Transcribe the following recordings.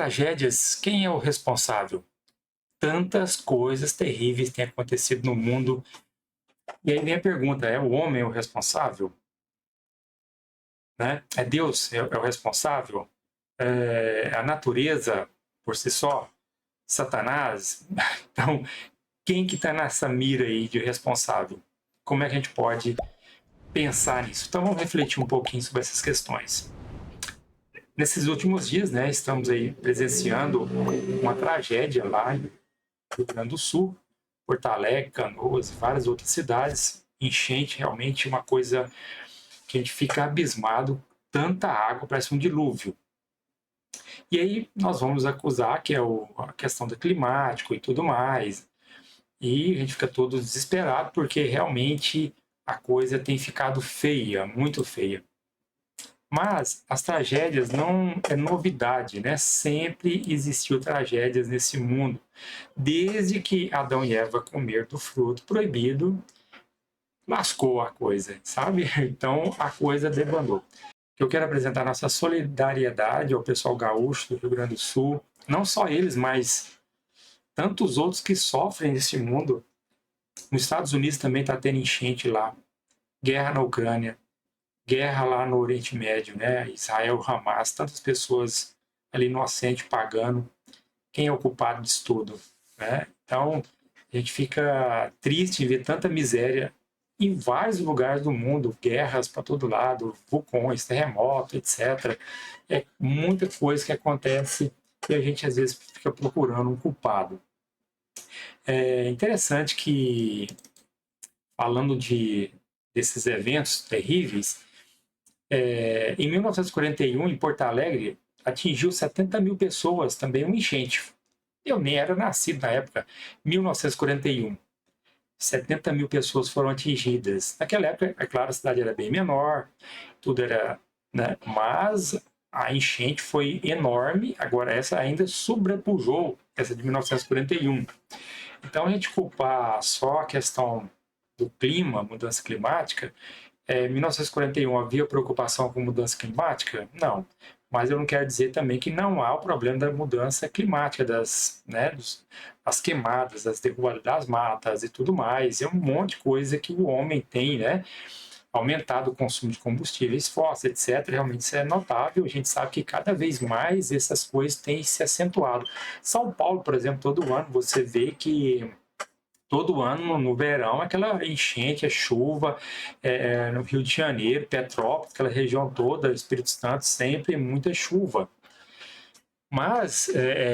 tragédias, quem é o responsável? Tantas coisas terríveis têm acontecido no mundo. E aí vem a pergunta: é o homem o responsável? Né? É Deus é o responsável? É a natureza por si só? Satanás? Então, quem que está nessa mira aí de responsável? Como é que a gente pode pensar nisso? Então, vamos refletir um pouquinho sobre essas questões. Nesses últimos dias, né, estamos aí presenciando uma tragédia lá no Rio Grande do Sul, Porto Alegre, Canoas e várias outras cidades. Enchente, realmente uma coisa que a gente fica abismado, tanta água, parece um dilúvio. E aí nós vamos acusar que é a questão do climático e tudo mais, e a gente fica todo desesperado porque realmente a coisa tem ficado feia, muito feia. Mas as tragédias não é novidade, né? Sempre existiu tragédias nesse mundo, desde que Adão e Eva comeram do fruto proibido, lascou a coisa, sabe? Então a coisa debandou. Eu quero apresentar nossa solidariedade ao pessoal gaúcho do Rio Grande do Sul, não só eles, mas tantos outros que sofrem nesse mundo. Nos Estados Unidos também está tendo enchente lá, guerra na Ucrânia, guerra lá no Oriente Médio, né? Israel, Hamas, tantas pessoas ali inocentes pagando. Quem é o culpado disso tudo, né? Então, a gente fica triste em ver tanta miséria em vários lugares do mundo, guerras para todo lado, vulcões, terremotos, etc. É muita coisa que acontece e a gente às vezes fica procurando um culpado. É interessante que, falando desses eventos terríveis, em 1941, em Porto Alegre, atingiu 70 mil pessoas também uma enchente. Eu nem era nascido na época, 1941. 70 mil pessoas foram atingidas. Naquela época, é claro, a cidade era bem menor, tudo era, né? Mas a enchente foi enorme. Agora, essa ainda sobrepujou essa de 1941. Então, a gente culpar só a questão do clima, mudança climática, 1941 havia preocupação com mudança climática? Não. Mas eu não quero dizer também que não há o problema da mudança climática, das queimadas, das derrubadas das matas e tudo mais. É um monte de coisa que o homem tem, né? Aumentado o consumo de combustíveis fósseis, etc. Realmente isso é notável. A gente sabe que cada vez mais essas coisas têm se acentuado. São Paulo, por exemplo, todo ano você vê que todo ano no verão aquela enchente, a chuva, no Rio de Janeiro, Petrópolis, aquela região toda, Espírito Santo, sempre muita chuva. Mas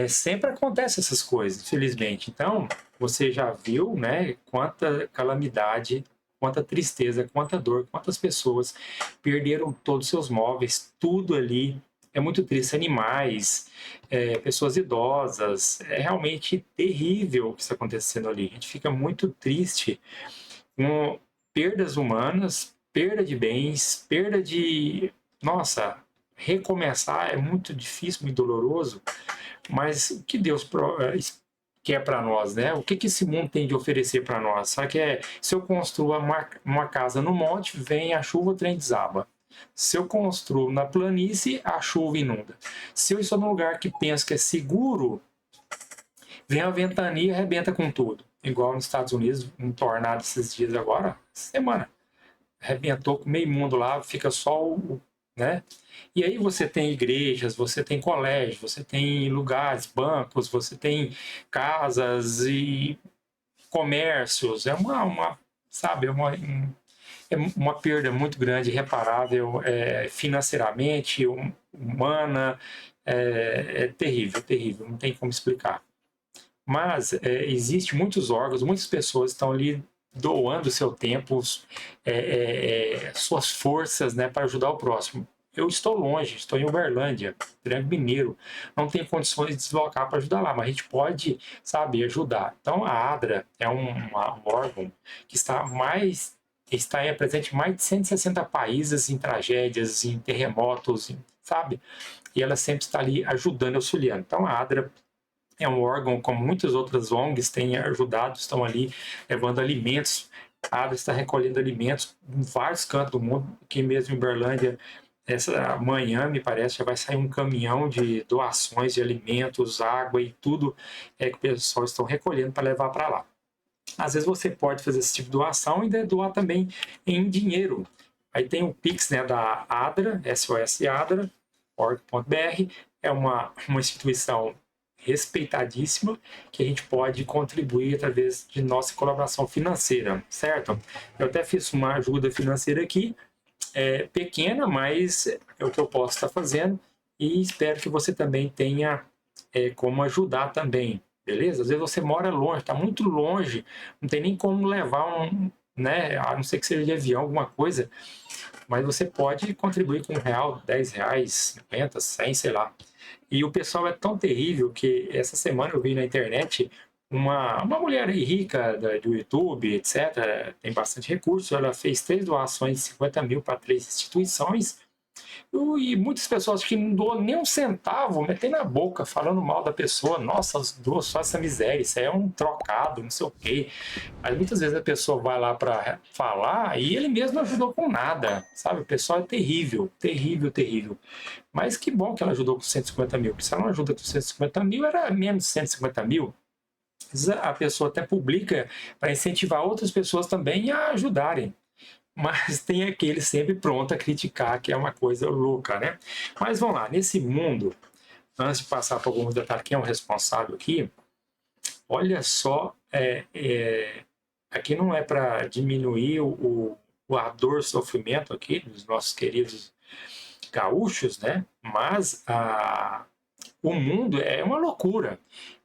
sempre acontece essas coisas, infelizmente. Então, você já viu, né, quanta calamidade, quanta tristeza, quanta dor, quantas pessoas perderam todos os seus móveis, tudo ali. É muito triste, animais, pessoas idosas. É realmente terrível o que está acontecendo ali. A gente fica muito triste com perdas humanas, perda de bens, perda de. Nossa, recomeçar é muito difícil, muito doloroso, mas o que Deus quer para nós, né? O que esse mundo tem de oferecer para nós? Sabe que se eu construo uma casa no monte, vem a chuva, o trem desaba. Se eu construo na planície, a chuva inunda. Se eu estou num lugar que penso que é seguro, vem a ventania e arrebenta com tudo. Igual nos Estados Unidos, um tornado esses dias agora, semana. Arrebentou com meio mundo lá, fica só né? E aí você tem igrejas, você tem colégios, você tem lugares, bancos, você tem casas e comércios. Sabe, é uma perda muito grande, irreparável, financeiramente, humana, é terrível, terrível, não tem como explicar. Mas existe muitos órgãos, muitas pessoas estão ali doando seu tempo, suas forças, né, para ajudar o próximo. Eu estou longe, estou em Uberlândia, Triângulo Mineiro, não tenho condições de deslocar para ajudar lá, mas a gente pode, sabe, ajudar. Então a ADRA é um órgão que está presente em mais de 160 países em tragédias, em terremotos, sabe? E ela sempre está ali ajudando, auxiliando. Então a ADRA é um órgão, como muitas outras ONGs têm ajudado, estão ali levando alimentos. A ADRA está recolhendo alimentos em vários cantos do mundo, aqui mesmo em Uberlândia, essa manhã, me parece, já vai sair um caminhão de doações de alimentos, água e tudo que o pessoal estão recolhendo para levar para lá. Às vezes você pode fazer esse tipo de doação e doar também em dinheiro. Aí tem o Pix, né, da ADRA, sosadra.org.br, é uma instituição respeitadíssima que a gente pode contribuir através de nossa colaboração financeira, certo? Eu até fiz uma ajuda financeira aqui, pequena, mas é o que eu posso estar fazendo e espero que você também tenha como ajudar também, beleza? Às vezes você mora longe, está muito longe, não tem nem como levar né, a não ser que seja de avião, alguma coisa, mas você pode contribuir com R$1, R$10, 50, 100, sei lá. E o pessoal é tão terrível que essa semana eu vi na internet uma mulher aí rica do YouTube, etc., tem bastante recurso, ela fez 3 doações de 50 mil para 3 instituições, e muitas pessoas que não doam nem um centavo, metem na boca, falando mal da pessoa, nossa, doa só essa miséria, isso aí é um trocado, não sei o quê. Mas muitas vezes a pessoa vai lá para falar e ele mesmo não ajudou com nada, sabe? O pessoal é terrível, terrível, terrível. Mas que bom que ela ajudou com 150 mil, porque se ela não ajuda com 150 mil, era menos de 150 mil. A pessoa até publica para incentivar outras pessoas também a ajudarem. Mas tem aquele sempre pronto a criticar, que é uma coisa louca, né? Mas vamos lá, nesse mundo, antes de passar para alguns detalhes, quem é o responsável aqui, olha só, aqui não é para diminuir a dor, o sofrimento aqui dos nossos queridos gaúchos, né? Mas o mundo é uma loucura.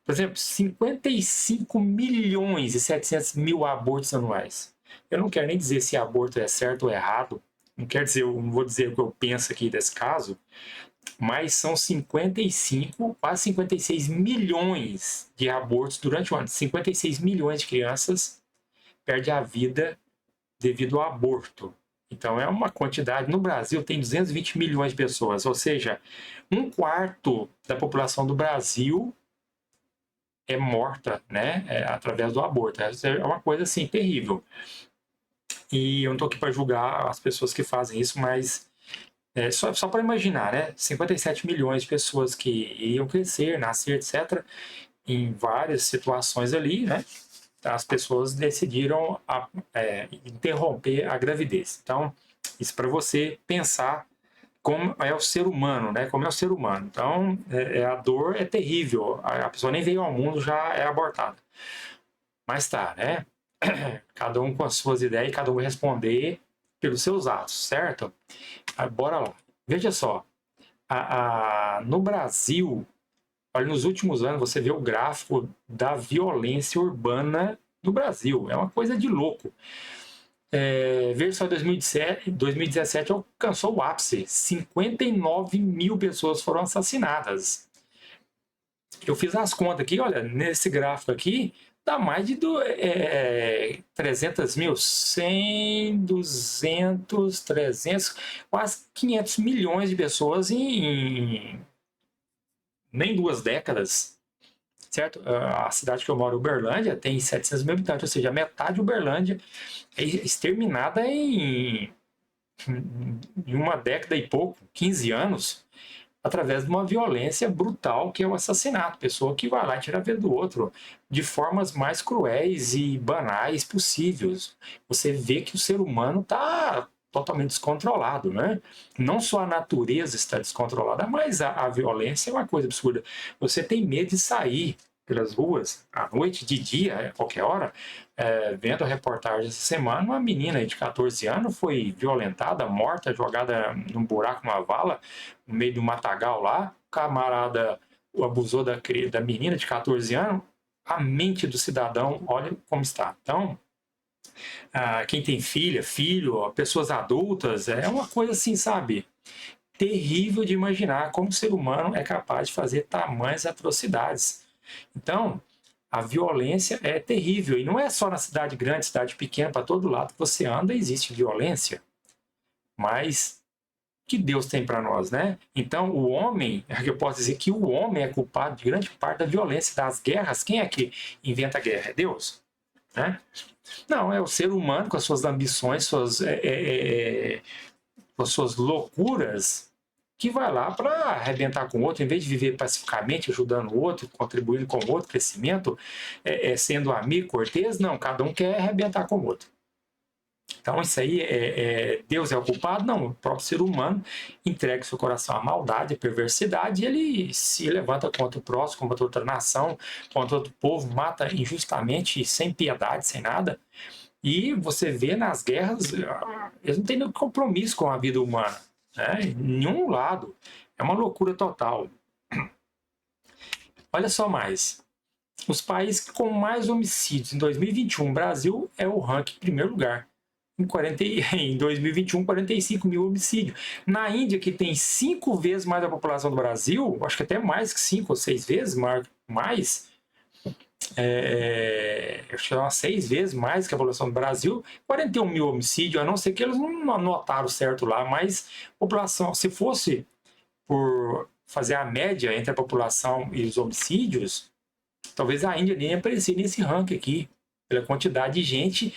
Por exemplo, 55 milhões e 700 mil abortos anuais. Eu não quero nem dizer se aborto é certo ou errado, não quero dizer, eu não vou dizer o que eu penso aqui desse caso, mas são 55, quase 56 milhões de abortos durante o ano. 56 milhões de crianças perdem a vida devido ao aborto. Então é uma quantidade. No Brasil tem 220 milhões de pessoas, ou seja, 1/4 da população do Brasil é morta, né, através do aborto. É uma coisa assim terrível. E eu não estou aqui para julgar as pessoas que fazem isso, mas só para imaginar, né? 57 milhões de pessoas que iriam crescer, nascer, etc., em várias situações ali, né? As pessoas decidiram interromper a gravidez. Então, isso para você pensar como é o ser humano, né? Como é o ser humano. Então, a dor é terrível. A pessoa nem veio ao mundo, já é abortada. Mas tá, né? Cada um com as suas ideias, cada um vai responder pelos seus atos, certo? Bora lá. Veja só, no Brasil, olha, nos últimos anos você vê o gráfico da violência urbana no Brasil. É uma coisa de louco. Veja só, 2017 alcançou o ápice. 59 mil pessoas foram assassinadas. Eu fiz as contas aqui, olha, nesse gráfico aqui, dá mais de 300 mil, 100, 200, 300, quase 500 milhões de pessoas em nem 2 décadas, certo? A cidade que eu moro, Uberlândia, tem 700 mil habitantes, ou seja, metade de Uberlândia é exterminada em uma década e pouco, 15 anos, através de uma violência brutal que é o assassinato. Pessoa que vai lá e tira a vida do outro de formas mais cruéis e banais possíveis. Você vê que o ser humano está totalmente descontrolado, né? Não só a natureza está descontrolada, mas a violência é uma coisa absurda. Você tem medo de sair pelas ruas, à noite, de dia, a qualquer hora. Vendo a reportagem essa semana, uma menina de 14 anos foi violentada, morta, jogada num buraco, numa vala, no meio do matagal lá. O camarada abusou da menina de 14 anos. A mente do cidadão, olha como está. Então, quem tem filho, pessoas adultas, é uma coisa assim, sabe? Terrível de imaginar como o ser humano é capaz de fazer tamanhas atrocidades. Então, a violência é terrível. E não é só na cidade grande, cidade pequena, para todo lado que você anda existe violência. Mas que Deus tem para nós, né? Então, o homem, eu posso dizer que o homem é culpado de grande parte da violência, das guerras. Quem é que inventa a guerra? É Deus, né? Não, é o ser humano com as suas ambições, suas com as suas loucuras, que vai lá para arrebentar com o outro, em vez de viver pacificamente, ajudando o outro, contribuindo com o outro crescimento, sendo amigo, cortês, não, cada um quer arrebentar com o outro. Então isso aí, Deus é o culpado? Não, o próprio ser humano entrega seu coração à maldade, à perversidade, e ele se levanta contra o próximo, contra outra nação, contra outro povo, mata injustamente, sem piedade, sem nada. E você vê nas guerras, eles não têm nenhum compromisso com a vida humana, né? Em nenhum lado. É uma loucura total. Olha só mais. Os países com mais homicídios em 2021, o Brasil é o ranking em primeiro lugar. Em 2021, 45 mil homicídios. Na Índia, que tem 5 vezes mais a população do Brasil, acho que até mais que 5 ou 6 vezes mais, acho que é umas 6 vezes mais que a população do Brasil, 41 mil homicídios, a não ser que eles não anotaram certo lá, mas população, se fosse por fazer a média entre a população e os homicídios, talvez a Índia nem aparecia nesse ranking aqui, pela quantidade de gente,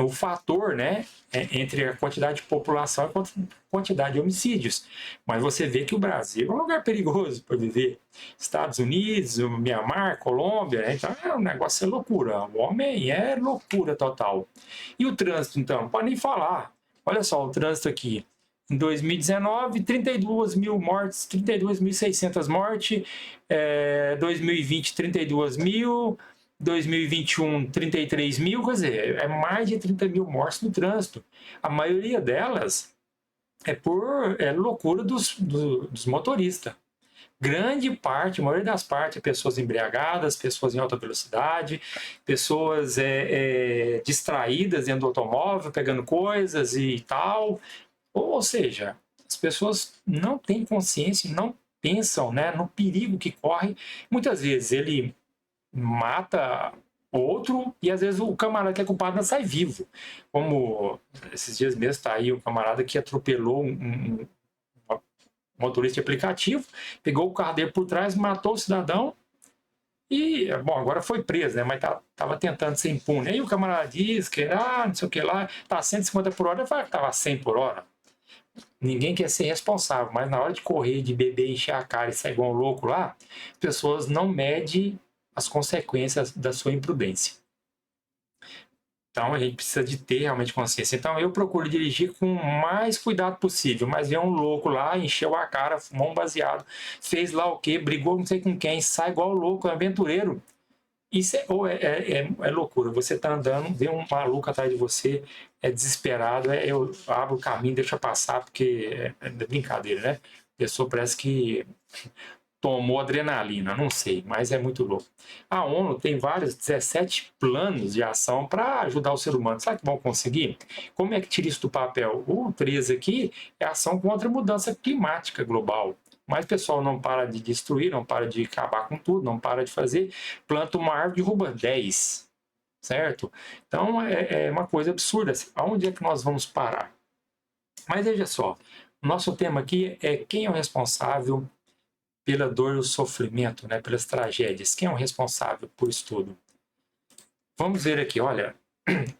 o fator, né, entre a quantidade de população e a quantidade de homicídios. Mas você vê que o Brasil é um lugar perigoso para viver. Estados Unidos, Mianmar, Colômbia, né? Então o negócio é loucura. O homem é loucura total. E o trânsito, então? Não pode nem falar. Olha só o trânsito aqui. Em 2019, 32 mil mortes, 32.600 mortes. 2020, 32 mil. 2021, 33 mil, quer dizer, é mais de 30 mil mortes no trânsito. A maioria delas é por loucura dos motoristas. Grande parte, a maioria das partes, pessoas embriagadas, pessoas em alta velocidade, pessoas distraídas dentro do automóvel, pegando coisas e tal. Ou seja, as pessoas não têm consciência, não pensam, né, no perigo que corre. Muitas vezes ele mata outro e às vezes o camarada que é culpado não sai vivo. Como esses dias mesmo está aí o camarada que atropelou um motorista de aplicativo, pegou o carro dele por trás, matou o cidadão e, bom, agora foi preso, né? Mas estava tentando ser impune. Aí o camarada diz que, não sei o que lá, tá 150 por hora, eu falo que estava 100 por hora. Ninguém quer ser responsável, mas na hora de correr, de beber, encher a cara e sair igual um louco lá, as pessoas não medem as consequências da sua imprudência. Então a gente precisa de ter realmente consciência. Então eu procuro dirigir com o mais cuidado possível, mas vem um louco lá, encheu a cara, fumou um baseado, fez lá o quê, brigou não sei com quem, sai igual louco, é aventureiro. Isso é loucura. Você tá andando, vê um maluco atrás de você, é desesperado, eu abro o caminho, deixa passar, porque é brincadeira, né? A pessoa parece que tomou adrenalina, não sei, mas é muito louco. A ONU tem vários, 17 planos de ação para ajudar o ser humano. Sabe que vão conseguir? Como é que tira isso do papel? O 13 aqui é ação contra a mudança climática global. Mas o pessoal não para de destruir, não para de acabar com tudo, não para de fazer. Planta uma árvore e derruba 10, certo? Então é uma coisa absurda. Aonde é que nós vamos parar? Mas veja só, nosso tema aqui é quem é o responsável pela dor e o sofrimento, né, pelas tragédias. Quem é o responsável por isso tudo? Vamos ver aqui, olha.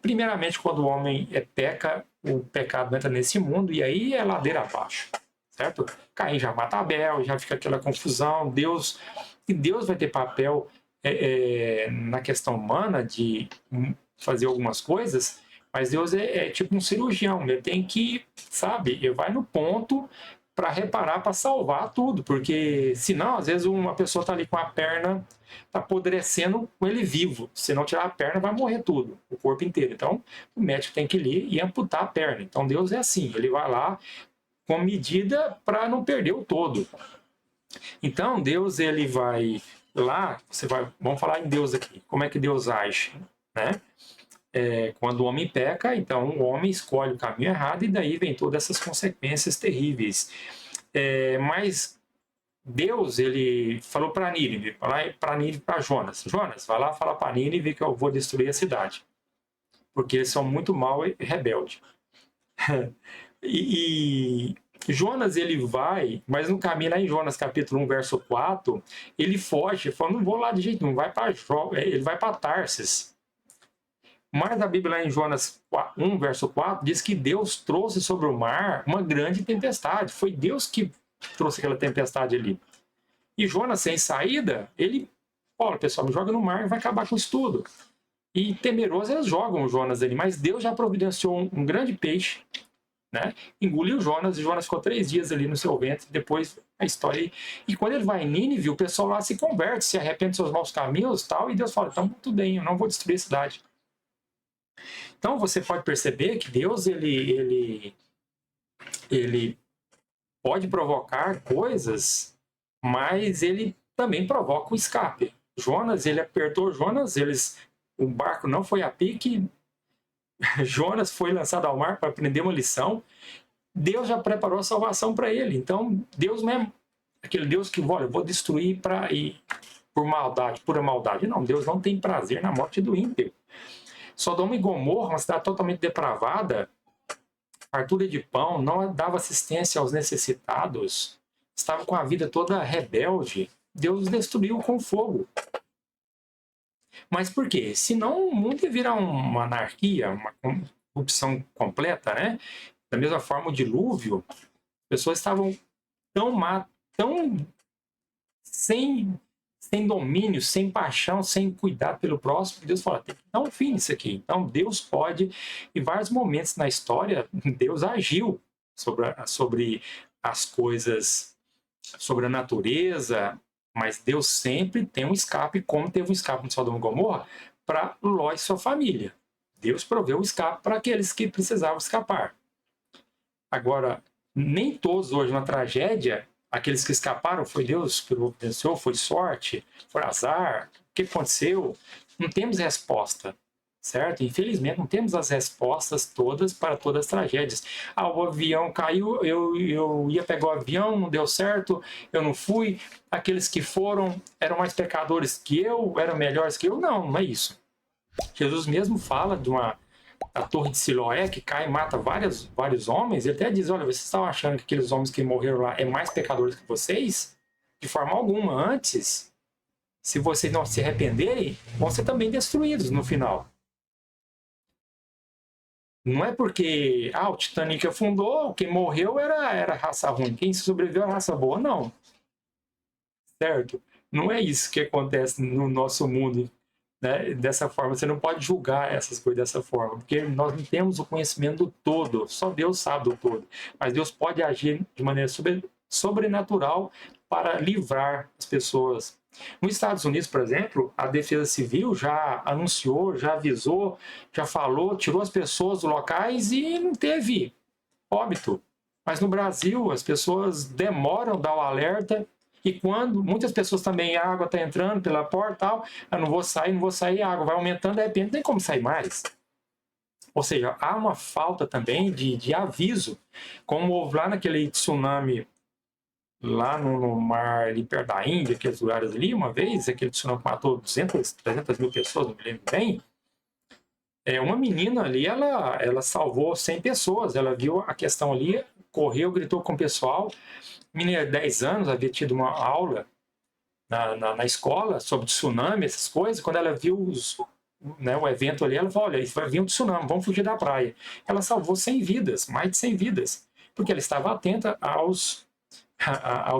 Primeiramente, quando o homem peca, o pecado entra nesse mundo e aí é ladeira abaixo, certo? Caim já mata Abel, já fica aquela confusão. Deus vai ter papel na questão humana de fazer algumas coisas, mas Deus é tipo um cirurgião. Ele tem que, sabe, ele vai no ponto para reparar, para salvar tudo, porque senão, às vezes, uma pessoa está ali com a perna, está apodrecendo com ele vivo. Se não tirar a perna, vai morrer tudo, o corpo inteiro. Então, o médico tem que ir e amputar a perna. Então, Deus é assim, ele vai lá com medida para não perder o todo. Então, Deus, ele vai lá, vamos falar em Deus aqui, como é que Deus age, né? Quando o homem peca, então o homem escolhe o caminho errado e daí vem todas essas consequências terríveis. Mas Deus, ele falou para Nínive, para Jonas, vai lá falar para Nínive que eu vou destruir a cidade, porque eles são muito mal e rebeldes. e Jonas, ele vai, mas no caminho lá em Jonas capítulo 1, verso 4, ele foge, ele fala, não vou lá de jeito nenhum, ele vai para Tarsis. Mas a Bíblia, lá em Jonas 1, verso 4, diz que Deus trouxe sobre o mar uma grande tempestade. Foi Deus que trouxe aquela tempestade ali. E Jonas, sem saída, ele, olha, pessoal, me joga no mar e vai acabar com isso tudo. E temeroso, eles jogam o Jonas ali, mas Deus já providenciou um grande peixe, né? Engoliu Jonas, e Jonas ficou 3 dias ali no seu ventre, depois a história. E quando ele vai em Nínive, o pessoal lá se converte, se arrepende dos seus maus caminhos e tal, e Deus fala, então tudo bem, eu não vou destruir a cidade. Então você pode perceber que Deus, ele pode provocar coisas, mas ele também provoca o escape. Jonas, ele apertou Jonas, o barco não foi a pique, Jonas foi lançado ao mar para aprender uma lição, Deus já preparou a salvação para ele. Então, Deus mesmo, aquele Deus que, olha, eu vou destruir para ir por maldade, pura maldade. Não, Deus não tem prazer na morte do ímpio. Sodoma e Gomorra, uma cidade totalmente depravada, fartura de pão, não dava assistência aos necessitados, estava com a vida toda rebelde. Deus os destruiu com fogo. Mas por quê? Senão o mundo ia virar uma anarquia, uma corrupção completa, né? Da mesma forma, o dilúvio, as pessoas estavam tão sem domínio, sem paixão, sem cuidado pelo próximo, Deus fala, tem que dar um fim nisso aqui. Então, Deus pode, em vários momentos na história, Deus agiu sobre as coisas, sobre a natureza, mas Deus sempre tem um escape, como teve um escape no Sodoma e Gomorra, para Ló e sua família. Deus proveu o escape para aqueles que precisavam escapar. Agora, nem todos hoje na tragédia, aqueles que escaparam, foi Deus que providenciou, foi sorte, foi azar, o que aconteceu? Não temos resposta, certo? Infelizmente, não temos as respostas todas para todas as tragédias. O avião caiu, eu ia pegar o avião, não deu certo, eu não fui. Aqueles que foram eram mais pecadores que eu, eram melhores que eu. Não é isso. Jesus mesmo fala da torre de Siloé, que cai e mata vários homens, ele até diz, olha, vocês estão achando que aqueles homens que morreram lá é mais pecadores que vocês? De forma alguma. Antes, se vocês não se arrependerem, vão ser também destruídos no final. Não é porque o Titanic afundou, quem morreu era raça ruim, quem sobreviveu era raça boa, não. Certo? Não é isso que acontece no nosso mundo. Né? Dessa forma, você não pode julgar essas coisas dessa forma, porque nós não temos o conhecimento do todo, só Deus sabe do todo, mas Deus pode agir de maneira sobrenatural para livrar as pessoas. Nos Estados Unidos, por exemplo, a Defesa Civil já anunciou, já avisou, já falou, tirou as pessoas dos locais e não teve óbito. Mas no Brasil, as pessoas demoram a dar o alerta, e quando muitas pessoas também, a água está entrando pela porta, tal, eu não vou sair, a água vai aumentando, de repente não tem como sair mais. Ou seja, há uma falta também de aviso, como houve lá naquele tsunami, lá no mar ali perto da Índia, aqueles lugares ali, uma vez, aquele tsunami que matou 300 mil pessoas, não me lembro bem. Uma menina ali, ela salvou 100 pessoas, ela viu a questão ali, correu, gritou com o pessoal. Menina de 10 anos havia tido uma aula na escola sobre tsunami, essas coisas. Quando ela viu o evento ali, ela falou, olha, vai vir um tsunami, vamos fugir da praia. Ela salvou 100 vidas, mais de 100 vidas, porque ela estava atenta aos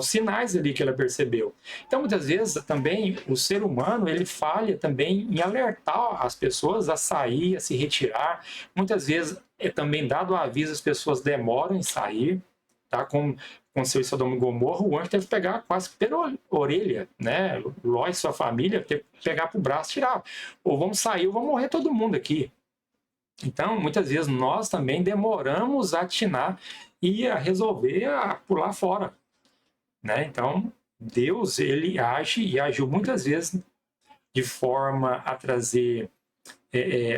sinais ali que ela percebeu. Então, muitas vezes, também, o ser humano, ele falha também em alertar as pessoas a sair, a se retirar. Muitas vezes, também dado o aviso, as pessoas demoram em sair, tá? Com seu Sodoma e Gomorra, o anjo teve que pegar quase pela orelha, né? Ló e sua família teve que pegar para o braço e tirar. Ou vamos sair ou vamos morrer todo mundo aqui. Então, muitas vezes, nós também demoramos a atinar e a resolver a pular fora. Né? Então, Deus, ele age e agiu muitas vezes de forma a trazer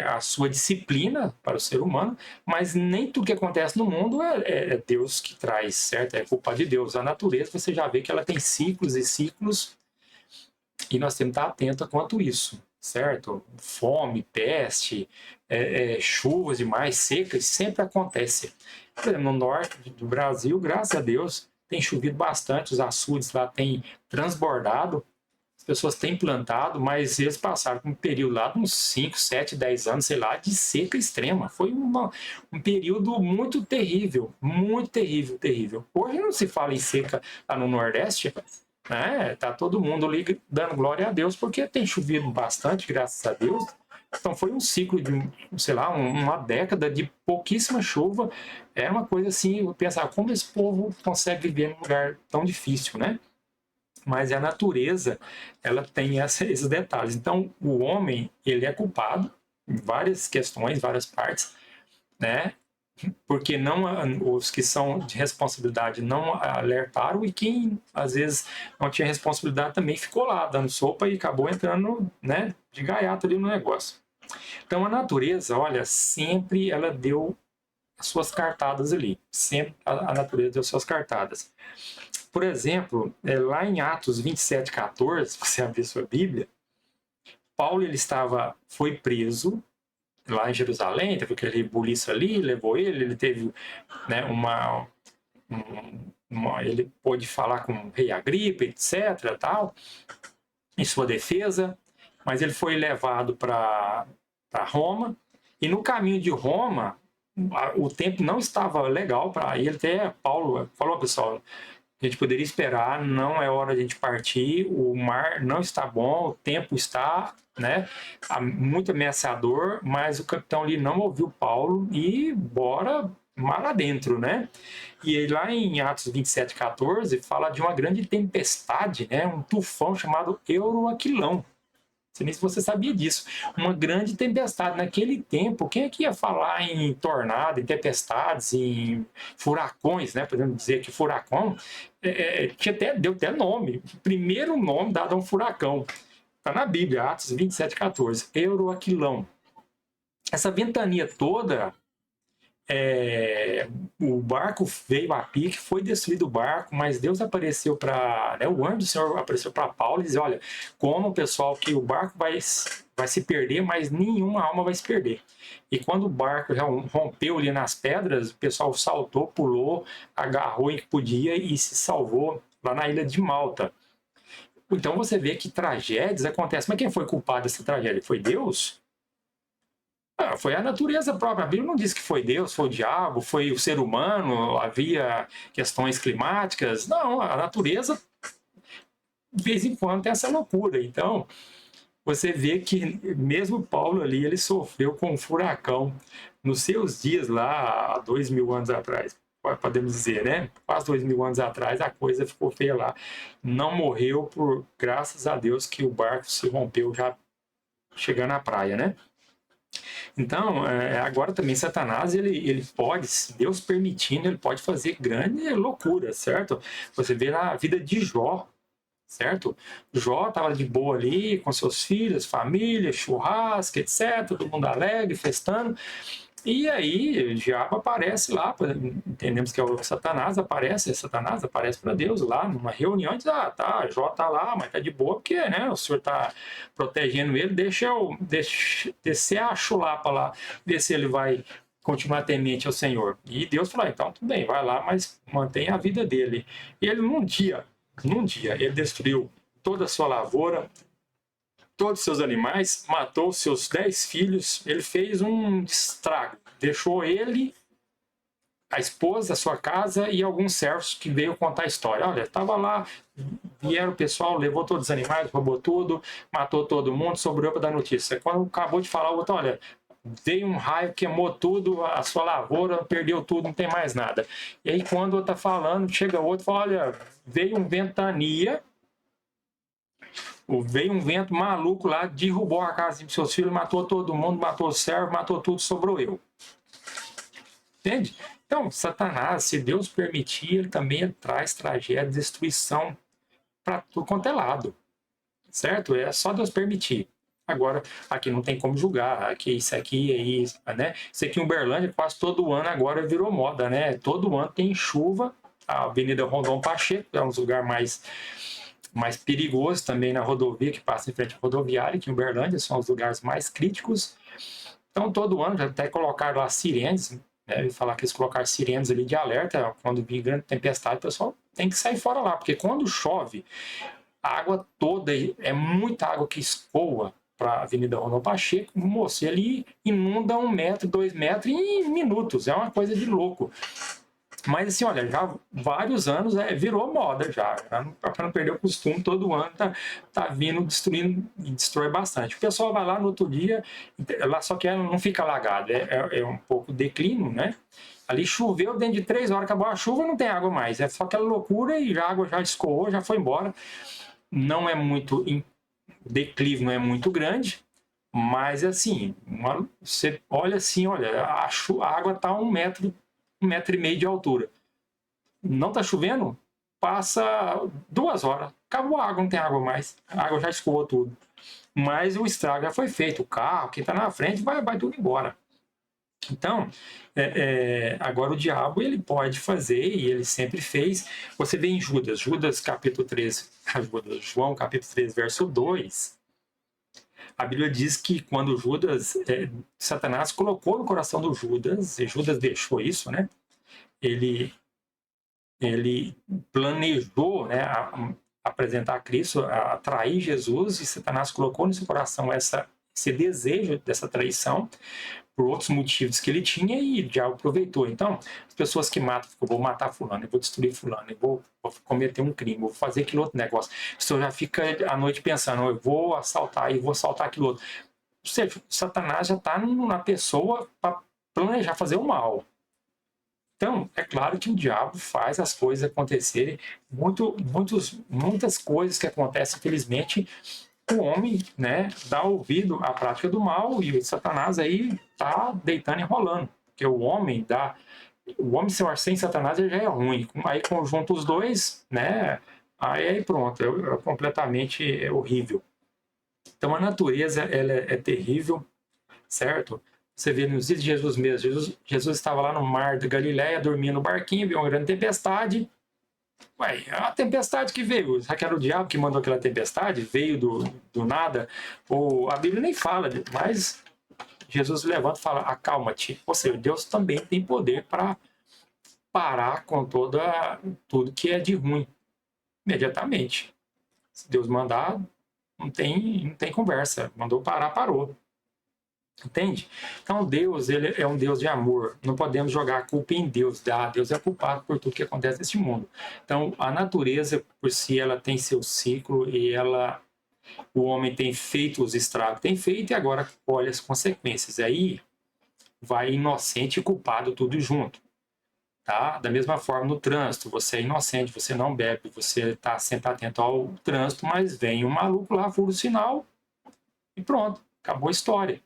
a sua disciplina para o ser humano, mas nem tudo que acontece no mundo é Deus que traz, certo? É culpa de Deus. A natureza, você já vê que ela tem ciclos e ciclos, e nós temos que estar atentos quanto isso, certo? Fome, peste, chuvas demais, secas, sempre acontece. Por exemplo, no norte do Brasil, graças a Deus, tem chovido bastante, os açudes lá têm transbordado, as pessoas têm plantado, mas eles passaram por um período lá de uns 5, 7, 10 anos, sei lá, de seca extrema. Foi um período muito terrível, muito terrível, terrível. Hoje não se fala em seca lá no Nordeste, né? Tá todo mundo ali dando glória a Deus, porque tem chovido bastante, graças a Deus. Então foi um ciclo de, sei lá, uma década de pouquíssima chuva. É uma coisa assim, eu pensava, como esse povo consegue viver num lugar tão difícil, né? Mas a natureza, ela tem esses detalhes. Então, o homem, ele é culpado em várias questões, várias partes, né? Porque não, os que são de responsabilidade não alertaram, e quem às vezes não tinha responsabilidade também ficou lá dando sopa e acabou entrando, né, de gaiato ali no negócio. Então a natureza, olha, sempre ela deu as suas cartadas ali, sempre a natureza deu suas cartadas. Por exemplo, lá em Atos 27:14, você abrir sua Bíblia, Paulo ele foi preso lá em Jerusalém, teve aquele buliço ali, levou ele teve, né, ele pôde falar com o rei Agripa, etc, tal, em sua defesa, mas ele foi levado para Roma, e no caminho de Roma, o tempo não estava legal para ele. Até Paulo falou, pessoal, a gente poderia esperar, não é hora de a gente partir, o mar não está bom, o tempo está, né, muito ameaçador, mas o capitão ali não ouviu Paulo e bora mar adentro, né? E lá em Atos 27:14 fala de uma grande tempestade, né, um tufão chamado Euroaquilão. Não sei nem se você sabia disso. Uma grande tempestade. Naquele tempo, quem é que ia falar em tornado, em tempestades, em furacões, né? Podemos dizer que furacão deu até nome. O primeiro nome dado a um furacão. Está na Bíblia, Atos 27:14. Euroaquilão. Essa ventania toda, o barco veio a pique, foi destruído o barco, mas Deus apareceu para, né, o anjo do Senhor apareceu para Paulo e disse, olha, como, pessoal, que o barco vai se perder, mas nenhuma alma vai se perder. E quando o barco rompeu ali nas pedras, o pessoal saltou, pulou, agarrou em que podia e se salvou lá na ilha de Malta. Então você vê que tragédias acontecem, mas quem foi culpado dessa tragédia? Foi Deus? Foi a natureza própria. A Bíblia não diz que foi Deus, foi o diabo, foi o ser humano, havia questões climáticas. Não, a natureza, de vez em quando, tem essa loucura. Então, você vê que mesmo Paulo ali, ele sofreu com um furacão nos seus dias lá, há 2000 anos atrás, podemos dizer, né? Quase 2000 anos atrás, a coisa ficou feia lá. Não morreu graças a Deus que o barco se rompeu já chegando à praia, né? Então, agora também Satanás, ele pode, Deus permitindo, ele pode fazer grande loucura, certo? Você vê na vida de Jó, certo? Jó estava de boa ali com seus filhos, família, churrasco, etc. Todo mundo alegre, festando. E aí o diabo aparece lá, entendemos que é o Satanás aparece para Deus lá numa reunião e diz, tá, Jó tá lá, mas tá de boa porque, né, o senhor tá protegendo ele, deixa eu descer a chulapa lá, ver se ele vai continuar temente ao Senhor. E Deus falou, então tudo bem, vai lá, mas mantenha a vida dele. E ele num dia, ele destruiu toda a sua lavoura, todos os seus animais, matou seus 10 filhos, ele fez um estrago. Deixou ele, a esposa, a sua casa e alguns servos que veio contar a história. Olha, estava lá, vieram o pessoal, levou todos os animais, roubou tudo, matou todo mundo, sobrou para dar notícia. Quando acabou de falar, o outro, olha, veio um raio, queimou tudo, a sua lavoura, perdeu tudo, não tem mais nada. E aí quando o outro está falando, chega outro e fala, olha, veio um ventania, veio um vento maluco lá, derrubou a casa dos seus filhos, matou todo mundo, matou o servo, matou tudo, sobrou eu. Entende? Então, Satanás, se Deus permitir, ele também traz tragédia, destruição para tudo quanto é lado. Certo? É só Deus permitir. Agora, aqui não tem como julgar, aqui isso aqui é isso, né? Isso aqui em Uberlândia quase todo ano agora virou moda, né? Todo ano tem chuva, a Avenida Rondon Pacheco é um dos lugares mais perigoso também na rodovia, que passa em frente à rodoviária, que em Uberlândia são os lugares mais críticos. Então, todo ano já até colocaram lá sirenes, né? Falar que eles colocaram sirenes ali de alerta, quando vir grande tempestade, o pessoal tem que sair fora lá, porque quando chove, a água toda, é muita água que escoa para a Avenida Rondon Pacheco, moço, ele inunda 1 metro, 2 metros em minutos, é uma coisa de louco. Mas assim, olha, já vários anos virou moda já, para não perder o costume, todo ano tá vindo destruindo, e destrói bastante. O pessoal vai lá no outro dia, lá só que ela não fica alagada, é um pouco declínio, né? Ali choveu, dentro de 3 horas acabou a chuva, não tem água mais, é só aquela loucura e a água já escoou, já foi embora. Não é muito, o declive não é muito grande, mas assim, você olha assim, olha, a água está 1 metro e meio de altura. Não está chovendo? Passa 2 horas. Acabou a água, não tem água mais. A água já escoou tudo. Mas o estrago já foi feito. O carro, quem está na frente, vai tudo embora. Então, agora o diabo ele pode fazer, e ele sempre fez. Você vê em Judas capítulo 13, João capítulo 13, verso 2, a Bíblia diz que quando Satanás colocou no coração do Judas, e Judas deixou isso, né? Ele planejou, né, apresentar a Cristo, atrair Jesus, e Satanás colocou no seu coração esse desejo dessa traição, por outros motivos que ele tinha, e já aproveitou. Então, as pessoas que matam, eu vou matar fulano, eu vou destruir fulano, eu vou cometer um crime, eu vou fazer aquele outro negócio. A pessoa já fica à noite pensando, eu vou assaltar e vou assaltar aquilo outro. Ou seja, Satanás já está na pessoa para planejar fazer o mal. Então, é claro que o diabo faz as coisas acontecerem, muitas coisas que acontecem, infelizmente, o homem, né, dá ouvido à prática do mal, e o Satanás aí tá deitando e rolando, porque o homem sem Satanás ele já é ruim, aí conjunta os dois, né, aí pronto, é completamente horrível. Então a natureza ela é terrível, certo? Você vê nos dias de Jesus mesmo, Jesus estava lá no mar da Galileia, dormindo no barquinho, viu uma grande tempestade. Ué, a tempestade que veio, será que era o diabo que mandou aquela tempestade? Veio do nada? Ou a Bíblia nem fala, mas Jesus levanta e fala, acalma-te. Ou seja, Deus também tem poder para parar com tudo que é de ruim, imediatamente. Se Deus mandar, não tem conversa. Mandou parar, parou. Entende? Então Deus ele é um Deus de amor. Não podemos jogar a culpa em Deus. Deus é culpado por tudo que acontece nesse mundo. Então a natureza por si ela tem seu ciclo e o homem tem feito os estragos, tem feito e agora colhe as consequências. Aí vai inocente e culpado tudo junto. Tá? Da mesma forma no trânsito, você é inocente, você não bebe, você está sempre atento ao trânsito, mas vem um maluco lá, fura o sinal e pronto, acabou a história.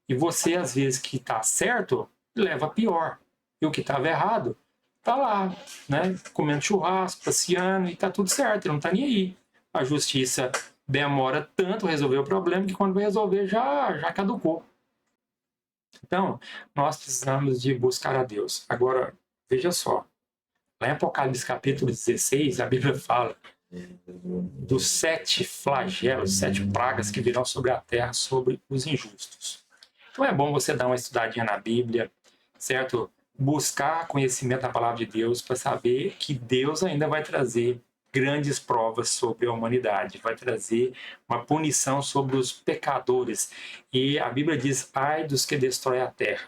E você, às vezes, que está certo, leva pior. E o que estava errado, está lá, né? Comendo churrasco, passeando, e está tudo certo, ele não está nem aí. A justiça demora tanto a resolver o problema que quando vai resolver já caducou. Então, nós precisamos de buscar a Deus. Agora, veja só. Lá em Apocalipse capítulo 16, a Bíblia fala dos 7 flagelos, 7 pragas que virão sobre a terra, sobre os injustos. Então é bom você dar uma estudadinha na Bíblia, certo? Buscar conhecimento da palavra de Deus para saber que Deus ainda vai trazer grandes provas sobre a humanidade, vai trazer uma punição sobre os pecadores. E a Bíblia diz, ai dos que destroem a terra,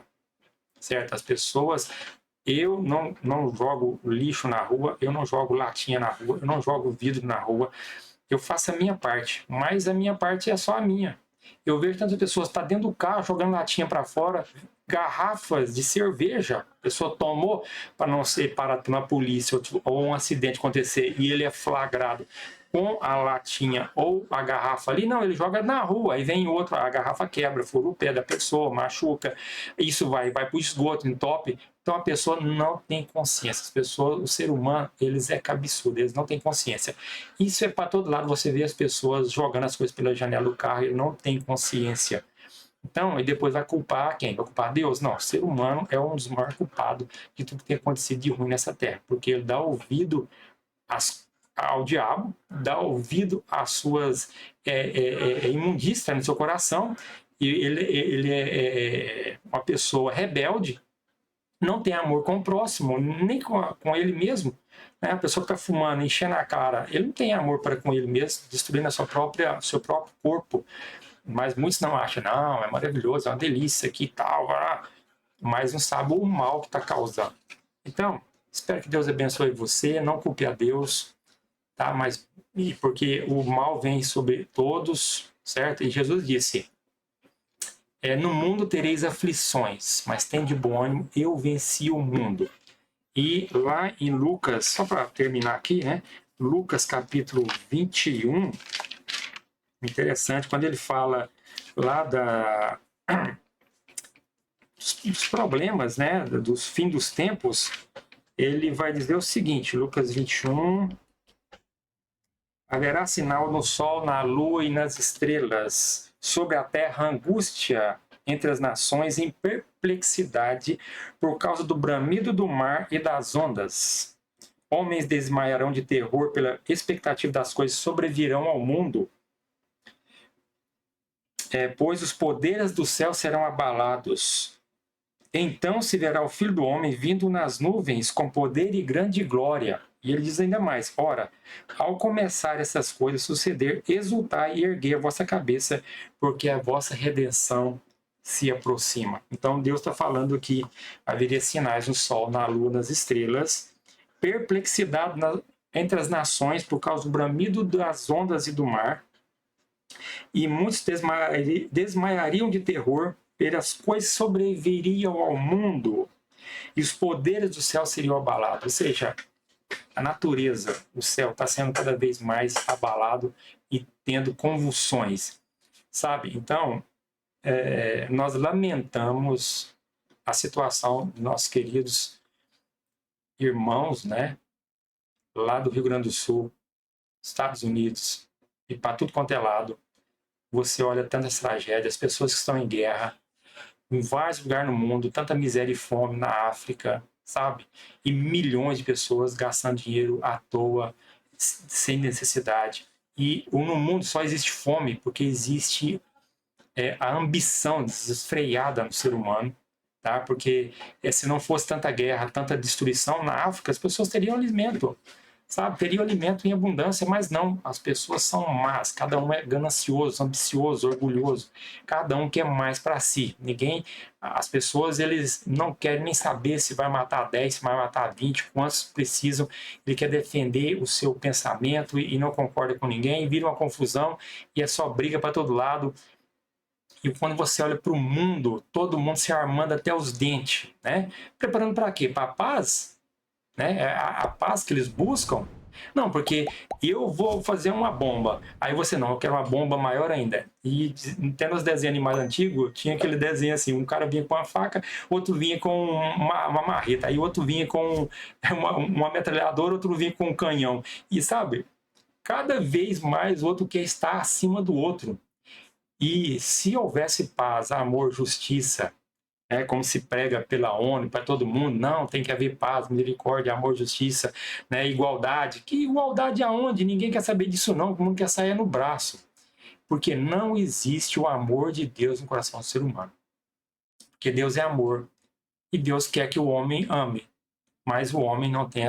certo? As pessoas, eu não jogo lixo na rua, eu não jogo latinha na rua, eu não jogo vidro na rua, eu faço a minha parte, mas a minha parte é só a minha. Eu vejo tantas pessoas tá dentro do carro jogando latinha para fora, garrafas de cerveja, a pessoa tomou para não ser parado pela polícia ou um acidente acontecer e ele é flagrado com a latinha ou a garrafa ali, não, ele joga na rua, aí vem outro, a garrafa quebra, fura o pé da pessoa, machuca, isso vai para o esgoto, entope. Então a pessoa não tem consciência, as pessoas, o ser humano, eles é cabeçudo, eles não têm consciência. Isso é para todo lado, você vê as pessoas jogando as coisas pela janela do carro e não tem consciência. Então, e depois vai culpar quem? Vai culpar Deus? Não, o ser humano é um dos maiores culpados de tudo que tem acontecido de ruim nessa terra, porque ele dá ouvido ao diabo, dá ouvido às suas imundícias no seu coração, e ele é uma pessoa rebelde, não tem amor com o próximo, nem com ele mesmo. Né? A pessoa que está fumando, enchendo a cara, ele não tem amor para com ele mesmo, destruindo seu próprio corpo. Mas muitos não acham, não, é maravilhoso, é uma delícia aqui e tal, mas não sabe o mal que está causando. Então, espero que Deus abençoe você, não culpe a Deus, tá? Mas porque o mal vem sobre todos, certo? E Jesus disse: no mundo tereis aflições, mas tem de bom ânimo, eu venci o mundo. E lá em Lucas, só para terminar aqui, né? Lucas capítulo 21, interessante, quando ele fala lá dos problemas, né? Dos fim dos tempos, ele vai dizer o seguinte, Lucas 21, haverá sinal no sol, na lua e nas estrelas, sobre a terra angústia entre as nações em perplexidade por causa do bramido do mar e das ondas. Homens desmaiarão de terror pela expectativa das coisas que sobrevirão ao mundo, pois os poderes do céu serão abalados. Então se verá o Filho do Homem vindo nas nuvens com poder e grande glória. E ele diz ainda mais: ora, ao começar essas coisas suceder, exultai e erguei a vossa cabeça, porque a vossa redenção se aproxima. Então Deus está falando que haveria sinais no sol, na lua, nas estrelas, perplexidade entre as nações por causa do bramido das ondas e do mar, e muitos desmaiariam de terror pelas coisas sobreviriam ao mundo, e os poderes do céu seriam abalados. Ou seja, a natureza, o céu, está sendo cada vez mais abalado e tendo convulsões, sabe? Então, nós lamentamos a situação dos nossos queridos irmãos, né? Lá do Rio Grande do Sul, Estados Unidos, e para tudo quanto é lado. Você olha tantas tragédias, pessoas que estão em guerra, em vários lugares no mundo, tanta miséria e fome na África, sabe? E milhões de pessoas gastando dinheiro à toa, sem necessidade. E no mundo só existe fome porque existe a ambição desfreada no ser humano, tá? Porque se não fosse tanta guerra, tanta destruição na África, as pessoas teriam alimento, sabe? Teriam alimento em abundância, mas não. As pessoas são más, cada um é ganancioso, ambicioso, orgulhoso, cada um quer mais para si. As pessoas, eles não querem nem saber se vai matar 10, se vai matar 20, quantos precisam. Ele quer defender o seu pensamento e não concorda com ninguém, vira uma confusão e é só briga para todo lado. E quando você olha para o mundo, todo mundo se armando até os dentes, né? Preparando para quê? Para a paz? Né? A paz que eles buscam? Não, porque eu vou fazer uma bomba. Aí você não, eu quero uma bomba maior ainda. E tendo os desenhos animais antigos, tinha aquele desenho assim, um cara vinha com uma faca, outro vinha com uma marreta, aí outro vinha com uma metralhadora, outro vinha com um canhão. E sabe, cada vez mais o outro quer estar acima do outro. E se houvesse paz, amor, justiça, como se prega pela ONU, para todo mundo, não, tem que haver paz, misericórdia, amor, justiça, né, igualdade. Que igualdade aonde? Ninguém quer saber disso não, todo mundo quer sair no braço. Porque não existe o amor de Deus no coração do ser humano. Porque Deus é amor. E Deus quer que o homem ame. Mas o homem não tem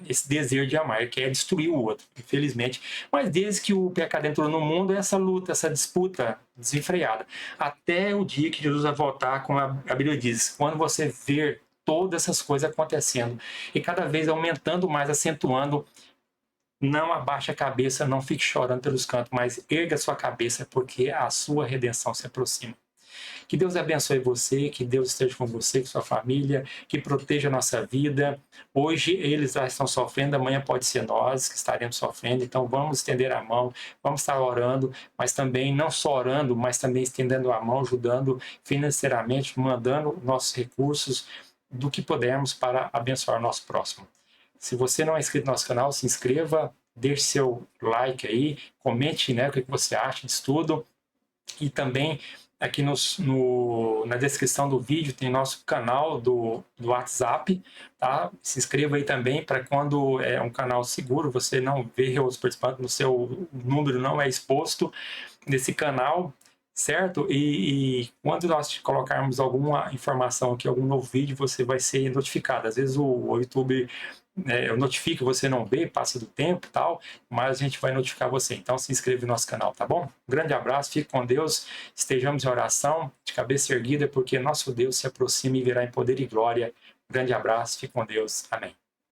esse desejo de amar, ele quer destruir o outro, infelizmente. Mas desde que o pecado entrou no mundo, essa luta, essa disputa desenfreada. Até o dia que Jesus vai voltar, como a Bíblia diz, quando você ver todas essas coisas acontecendo, e cada vez aumentando mais, acentuando, não abaixe a cabeça, não fique chorando pelos cantos, mas erga a sua cabeça, porque a sua redenção se aproxima. Que Deus abençoe você, que Deus esteja com você, com sua família, que proteja a nossa vida. Hoje eles já estão sofrendo, amanhã pode ser nós que estaremos sofrendo, então vamos estender a mão, vamos estar orando, mas também não só orando, mas também estendendo a mão, ajudando financeiramente, mandando nossos recursos do que pudermos para abençoar o nosso próximo. Se você não é inscrito no nosso canal, se inscreva, deixe seu like aí, comente, né, o que você acha disso tudo, e também aqui na descrição do vídeo tem nosso canal do WhatsApp, tá? Se inscreva aí também para quando é um canal seguro, você não vê os participantes, o seu número não é exposto nesse canal. certo? E quando nós colocarmos alguma informação aqui, algum novo vídeo, você vai ser notificado. Às vezes o YouTube notifica, você não vê, passa do tempo e tal, mas a gente vai notificar você. Então se inscreva no nosso canal, tá bom? Um grande abraço, fique com Deus, estejamos em oração, de cabeça erguida, porque nosso Deus se aproxima e virá em poder e glória. Um grande abraço, fique com Deus. Amém.